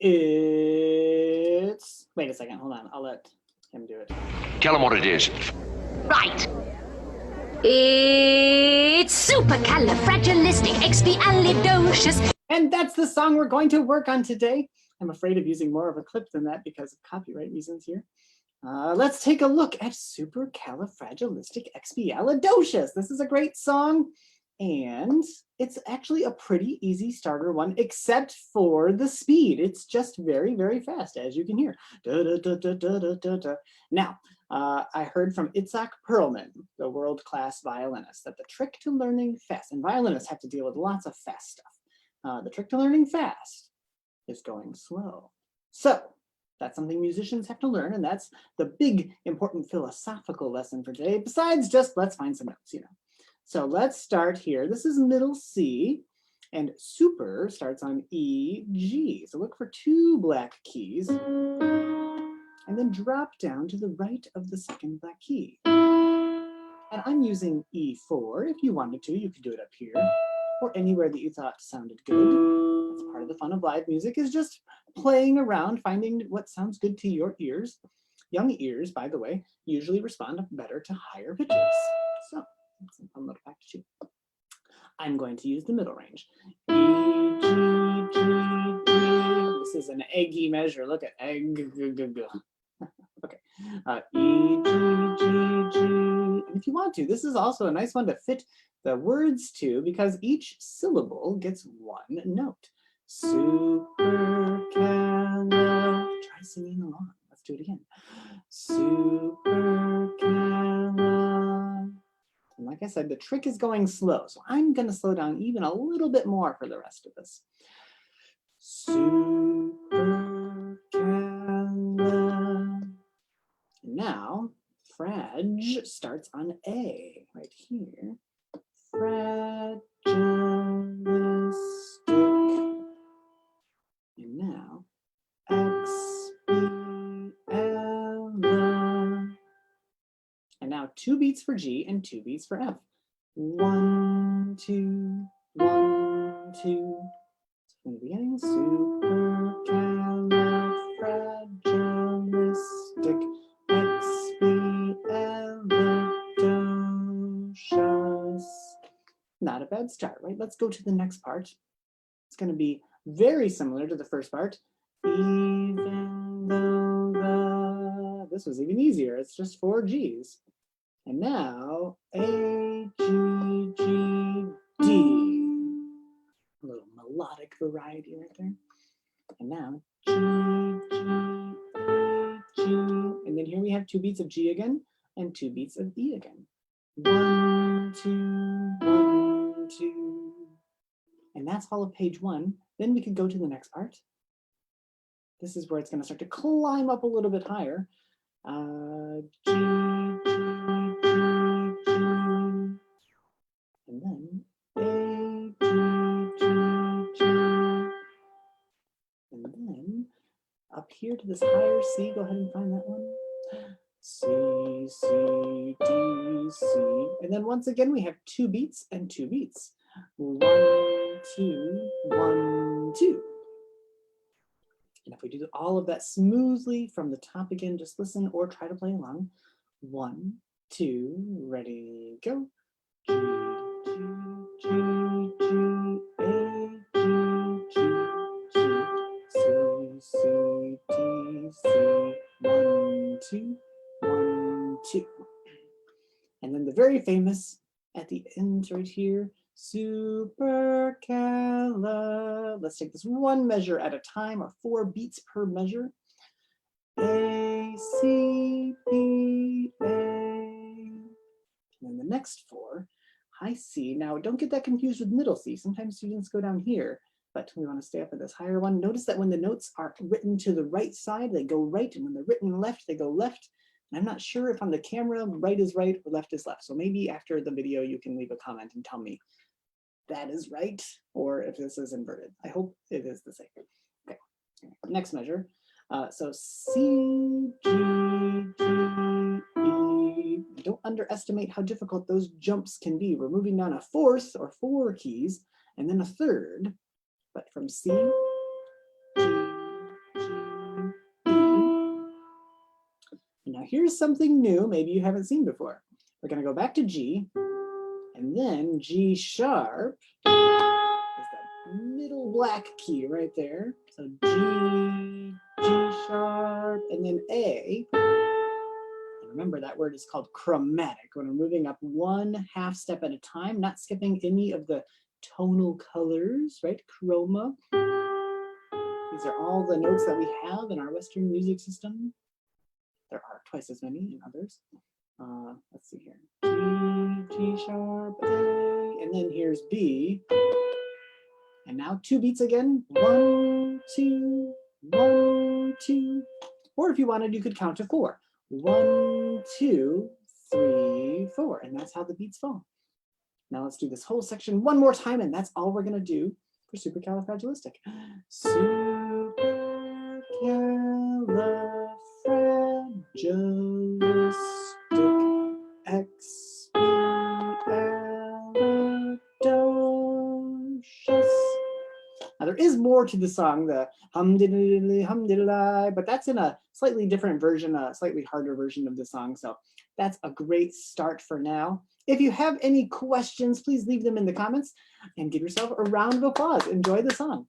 It's, wait a second, hold on. I'll let him do it. Tell him what it is. Right. It's supercalifragilistic. And that's the song we're going to work on today. I'm afraid of using more of a clip than that because of copyright reasons here. Let's take a look at Supercalifragilistic. This is a great song, and it's actually a pretty easy starter one, except for the speed. It's just very, very fast, as you can hear. Da, da, da, da, da, da, da, da. Now, I heard from Itzhak Perlman, the world-class violinist, that the trick to learning fast, and violinists have to deal with lots of fast stuff. The trick to learning fast is going slow. So that's something musicians have to learn, and that's the big, important philosophical lesson for today, besides just let's find some notes, you know. So let's start here. This is middle C, and super starts on E, G. So look for two black keys, and then drop down to the right of the second black key. And I'm using E4. If you wanted to, you could do it up here, or anywhere that you thought sounded good. That's part of the fun of live music, is just playing around, finding what sounds good to your ears. Young ears, by the way, usually respond better to higher pitches. So that's a fun little fact too. I'm going to use the middle range. E, G, G, G. This is an eggy measure. Look at egg. Okay. E, G, G, G. And if you want to, this is also a nice one to fit the words to, because each syllable gets one note. Supercalifragilistic. Try singing along. Let's do it again. Supercalifragilistic. And like I said, the trick is going slow. So I'm going to slow down even a little bit more for the rest of this. Supercalifragilistic. Now, frag starts on A, right here. Fragilistic. And now, X, B, L. And now 2 beats for G and 2 beats for F. 1, 2, 1, 2. So from the beginning, supercalifragilistic. Not a bad start, right? Let's go to the next part. It's going to be very similar to the first part. Even though this was even easier. It's just 4 G's. And now A, G, G, D. A little melodic variety right there. And now G, G, A, G. And then here we have 2 beats of G again and 2 beats of E again. 1, 2, 1, 2. And that's all of page 1. Then we could go to the next part. This is where it's going to start to climb up a little bit higher. G, G, G, G. And then A, G, G, G. And then up here to this higher C, go ahead and find that one. C, C, D, C. And then once again, we have 2 beats and 2 beats. 1, 2, 1, 2. And if we do all of that smoothly from the top again, just listen or try to play along. 1, 2, ready, go. G, G, G, G, A, G, G, G, C, C, D, C. 1, 2, 1, 2. And then the very famous at the end right here, supercalifragilistic. Let's take this one measure at a time, or 4 beats per measure. A, C, B, A. And then the next 4, high C. Now don't get that confused with middle C. Sometimes students go down here, but we want to stay up at this higher one. Notice that when the notes are written to the right side, they go right, and when they're written left, they go left. And I'm not sure if on the camera, right is right or left is left. So maybe after the video, you can leave a comment and tell me that is right, or if this is inverted. I hope it is the same. Okay, next measure. So C, G, G, E. Don't underestimate how difficult those jumps can be. We're moving down a 4th or 4 keys, and then a 3rd. But from C, G, Now here's something new, maybe you haven't seen before. We're going to go back to G, and then G sharp is the middle black key right there. So G, G sharp, and then A. And remember that word is called chromatic, when we're moving up 1/2 step at a time, not skipping any of the tonal colors, right? Chroma. These are all the notes that we have in our Western music system. There are twice as many in others. Let's see here. G, G sharp, A, and then here's B. And now 2 beats again. 1, 2, 1, 2. Or if you wanted, you could count to 4. 1, 2, 3, 4. And that's how the beats fall. Now let's do this whole section one more time, and that's all we're going to do for Supercalifragilistic. Supercalifragilistic, expialidocious. Now there is more to the song, the hum-diddly, hum-diddly, but that's in a slightly different version, a slightly harder version of the song. So that's a great start for now. If you have any questions, please leave them in the comments and give yourself a round of applause. Enjoy the song.